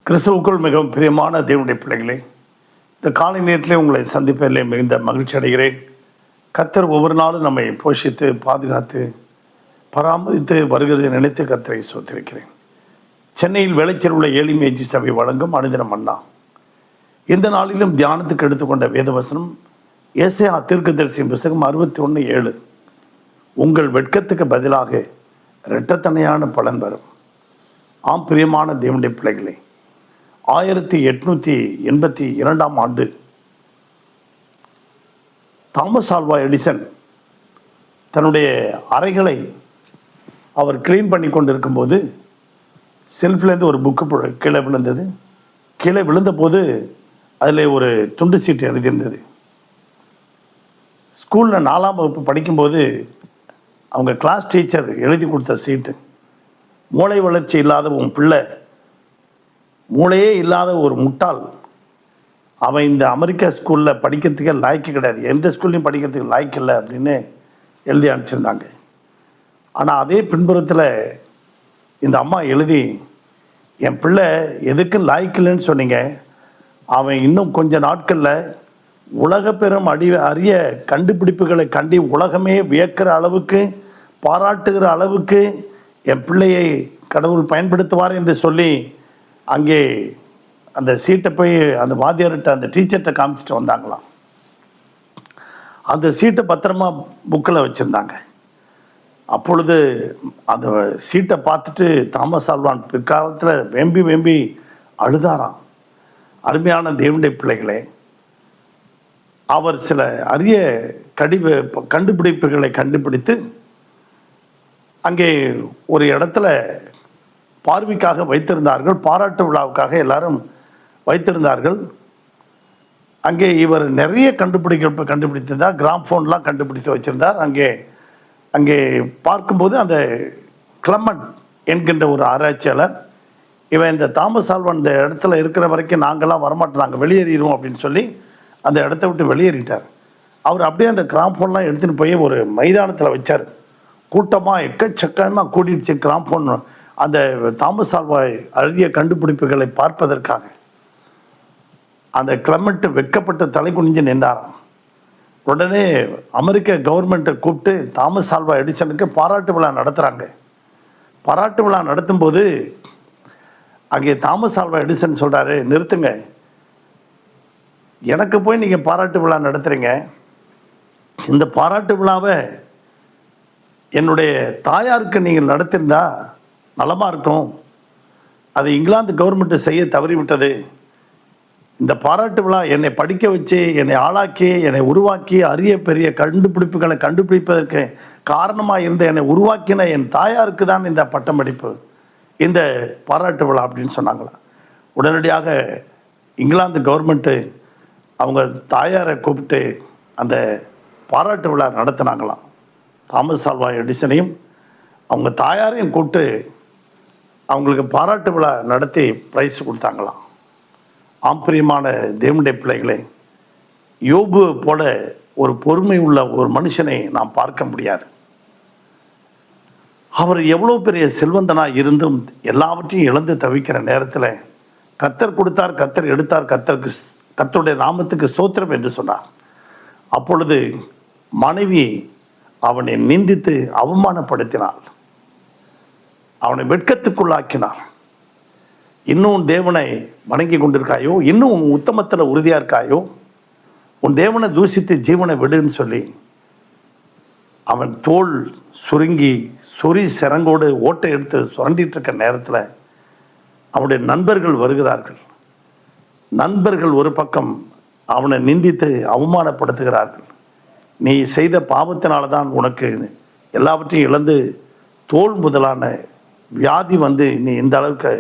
கிறிஸ்துவுக்குள் மிகவும் பிரியமான தேவனுடைய பிள்ளைகளே, இந்த காலை நேரத்திலே உங்களை சந்திப்பதிலே மிகுந்த மகிழ்ச்சி அடைகிறேன். கர்த்தர் ஒவ்வொரு நாளும் நம்மை போஷித்து பாதுகாத்து பராமரித்து வருகிறதை நினைத்து கர்த்தரை ஸ்தோத்திரிக்கிறேன். சென்னையில் வேலைச்சேரி உள்ள ஏழிமேஜி சபை வழங்கும் அனுதினம் மன்னா. இந்த நாளிலும் தியானத்துக்கு எடுத்துக்கொண்ட வேதவசனம் ஏசாயா தீர்க்கதரிசியின் புத்தகம் 61:7. உங்கள் வெட்கத்துக்கு பதிலாக இரட்டத்தனையான பலன் வரும். ஆம் பிரியமான தேவனுடைய பிள்ளைகளே, 1882 ஆண்டு தாமஸ் ஆல்வா எடிசன் தன்னுடைய அறைகளை அவர் கிளீன் பண்ணி கொண்டிருக்கும்போது செல்ஃப்லேருந்து ஒரு புக்கு கீழே விழுந்தது. கீழே விழுந்தபோது அதில் ஒரு துண்டு சீட்டு எழுதியிருந்தது. ஸ்கூலில் 4ஆம் வகுப்பு படிக்கும்போது அவங்க கிளாஸ் டீச்சர் எழுதி கொடுத்த சீட்டு. மூளை வளர்ச்சி இல்லாத உன் பிள்ளை, மூளையே இல்லாத ஒரு முட்டாள், அவன் இந்த அமெரிக்கா ஸ்கூலில் படிக்கிறதுக்கே லாய்க்கு கிடையாது, எந்த ஸ்கூல்லையும் படிக்கிறதுக்கு லாய்க்கு இல்லை அப்படின்னு எழுதி அனுப்பிச்சிருந்தாங்க. ஆனால் அதே பின்புறத்தில் இந்த அம்மா எழுதி, என் பிள்ளை எதுக்கு லாய்க்கு இல்லைன்னு சொன்னீங்க, அவன் இன்னும் கொஞ்ச நாட்களில் உலக பெரும் அரிய கண்டுபிடிப்புகளை கண்டு உலகமே வியக்கிற அளவுக்கு பாராட்டுகிற அளவுக்கு என் பிள்ளையை கடவுள் பயன்படுத்துவார் என்று சொல்லி அங்கே அந்த சீட்டை போய் அந்த வாத்தியார்கிட்ட அந்த டீச்சர்கிட்ட காமிச்சிட்டு வந்தாங்களாம். அந்த சீட்டை பத்திரமா புக்கில் வச்சுருந்தாங்க. அப்பொழுது அந்த சீட்டை பார்த்துட்டு தாமஸ் ஆல்வான் பிற்காலத்தில் வெம்பி அழுதாராம். அருமையான தேவனுடைய பிள்ளைகளே, அவர் சில அரிய கண்டுபிடிப்புகளை கண்டுபிடித்து அங்கே ஒரு இடத்துல பார்வைக்காக வைத்திருந்தார்கள், பாராட்டு விழாவுக்காக எல்லாரும் வைத்திருந்தார்கள். அங்கே இவர் நிறைய கண்டுபிடித்திருந்தார். கிராம்ஃபோன்லாம் கண்டுபிடித்து வச்சுருந்தார். அங்கே பார்க்கும்போது அந்த கிளமண்ட் என்கின்ற ஒரு ஆராய்ச்சியாளர், இவன் இந்த தாமஸ் ஆல்வா இந்த இடத்துல இருக்கிற வரைக்கும் நாங்கள்லாம் வரமாட்டோம், நாங்கள் வெளியேறிடுவோம் அப்படின்னு சொல்லி அந்த இடத்த விட்டு வெளியேறிட்டார். அவர் அப்படியே அந்த கிராம்ஃபோன்லாம் எடுத்துகிட்டு போய் ஒரு மைதானத்தில் வச்சார். கூட்டமாக எக்கச்சக்கமாக கூடிடுச்சு கிராம்ஃபோன் அந்த தாமஸ் ஆல்வா அரிய கண்டுபிடிப்புகளை பார்ப்பதற்காக. அந்த கிளமெண்ட் வெட்கப்பட்டு தலை குனிஞ்சு நின்றாராம். உடனே அமெரிக்க கவர்மெண்ட்டை கூப்பிட்டு தாமஸ் ஆல்வா எடிசனுக்கு பாராட்டு விழா நடத்துகிறாங்க. பாராட்டு விழா நடத்தும்போது அங்கே தாமஸ் ஆல்வா எடிசன் சொல்கிறாரு, நிறுத்துங்க, எனக்கு போய் நீங்கள் பாராட்டு விழா நடத்துகிறீங்க, இந்த பாராட்டு விழாவை என்னுடைய தாயாருக்கு நீங்கள் நடத்திருந்தா நலமாக இருக்கும், அது இங்கிலாந்து கவர்மெண்ட்டு செய்ய தவறிவிட்டது. இந்த பாராட்டு விழா என்னை படிக்க வச்சு, என்னை ஆளாக்கி, என்னை உருவாக்கி, அரிய பெரிய கண்டுபிடிப்புகளை கண்டுபிடிப்பதற்கு காரணமாக இருந்த என்னை உருவாக்கின என் தாயாருக்கு தான் இந்த பட்டமளிப்பு, இந்த பாராட்டு விழா அப்படின்னு சொன்னாங்களாம். உடனடியாக இங்கிலாந்து கவர்மெண்ட்டு அவங்க தாயாரை கூப்பிட்டு அந்த பாராட்டு விழா நடத்தினாங்களாம். தாமஸ் ஆல்வா எடிசனையும் அவங்க தாயாரையும் கூப்பிட்டு அவங்களுக்கு பாராட்டு விழா நடத்தி ப்ரைஸ் கொடுத்தாங்களாம். ஆம்பிரியமான தேவனுடைய பிள்ளைகளே, யோபு போல ஒரு பொறுமை உள்ள ஒரு மனுஷனை நாம் பார்க்க முடியாது. அவர் எவ்வளோ பெரிய செல்வந்தனாக இருந்தும் எல்லாவற்றையும் இழந்து தவிக்கிற நேரத்தில் கர்த்தர் கொடுத்தார், கர்த்தர் எடுத்தார், கர்த்தருடைய நாமத்துக்கு ஸ்தோத்திரம் என்று சொன்னார். அப்பொழுது மனைவி அவனை நிந்தித்து அவமானப்படுத்தினாள், அவனை வெட்கத்துக்குள்ளாக்கினாள். இன்னும் தேவனை வணங்கி கொண்டிருக்காயோ, இன்னும் உன் உத்தமத்தில் உறுதியாக இருக்காயோ, உன் தேவனை தூசித்து ஜீவனை விடுன்னு சொல்லி அவன் தோல் சுருங்கி சிறங்கோடு ஓட்டை எடுத்து சுரண்டிட்டு இருக்க நேரத்தில் அவனுடைய நண்பர்கள் வருகிறார்கள். நண்பர்கள் ஒரு பக்கம் அவனை நிந்தித்து அவமானப்படுத்துகிறார்கள். நீ செய்த பாவத்தினால தான் உனக்கு எல்லாவற்றையும் இழந்து தோல் முதலான வியாதி வந்து நீ இந்த அளவுக்கு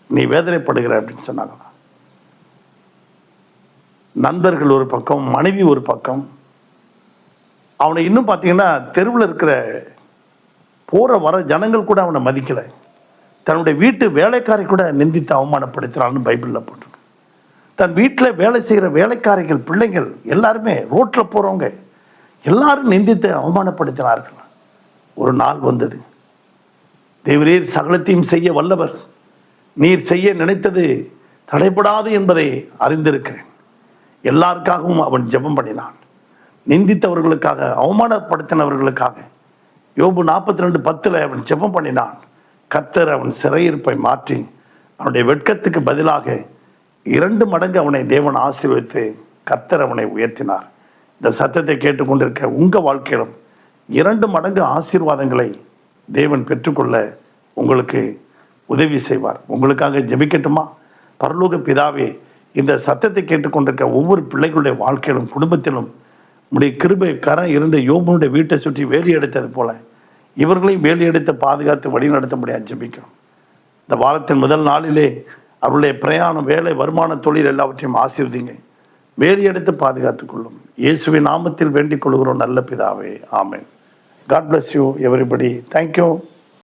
நீ வேதனைப்படுகிற அப்படின்னு சொன்னாங்களா. நண்பர்கள் ஒரு பக்கம், மனைவி ஒரு பக்கம். அவனை இன்னும் பார்த்தீங்கன்னா தெருவில் இருக்கிற போகிற வர ஜனங்கள் கூட அவனை மதிக்கலை. தன்னுடைய வீட்டு வேலைக்காரி கூட நிந்தித்து அவமானப்படுத்துகிறான்னு பைபிளில் போட்டிருக்கு. தன் வீட்டில் வேலை செய்கிற வேலைக்காரிகள், பிள்ளைங்கள் எல்லாருமே, ரோட்டில் போகிறவங்க எல்லாரும் நிந்தித்து அவமானப்படுத்தினார்கள். ஒரு நாள் வந்தது, தேவரீர் சகலத்தையும் செய்ய வல்லவர், நீர் செய்ய நினைத்தது தடைபடாது என்பதை அறிந்திருக்கிறேன். எல்லாருக்காகவும் அவன் ஜெபம் பண்ணினான். நிந்தித்தவர்களுக்காக, அவமானப்படுத்தினவர்களுக்காக. யோபு 42:10 அவன் ஜெபம் பண்ணினான். கர்த்தர் அவன் சிறையிருப்பை மாற்றி அவனுடைய வெட்கத்துக்கு பதிலாக 2 மடங்கு அவனை தேவன் ஆசீர்வதித்து கர்த்தர் அவனை உயர்த்தினார். இந்த சத்தத்தை கேட்டுக்கொண்டிருக்க உங்கள் வாழ்க்கையிலும் 2 மடங்கு ஆசீர்வாதங்களை தேவன் பெற்றுக்கொள்ள உங்களுக்கு உதவி செய்வார். உங்களுக்காக ஜெபிக்கட்டுமா? பரலோக பிதாவே, இந்த சத்தத்தை கேட்டுக்கொண்டிருக்க ஒவ்வொரு பிள்ளைகளுடைய வாழ்க்கையிலும் குடும்பத்திலும் உடைய கிருபை கரம் இருந்த யோபனுடைய வீட்டை சுற்றி வேலி எடுத்தது போல இவர்களையும் வேலி எடுத்து பாதுகாத்து வழி நடத்த முடியாது ஜெபிக்கிறோம். இந்த வாரத்தின் முதல் நாளிலே அவருடைய பிரயாணம், வேலை, வருமான, தொழில் எல்லாவற்றையும் ஆசீர்வதிங்க. வேலி எடுத்து பாதுகாத்துக் கொள்ளும். இயேசுவின் நாமத்தில் வேண்டிக் கொள்கிறோம் நல்ல பிதாவே. ஆமென். God bless you everybody. Thank you.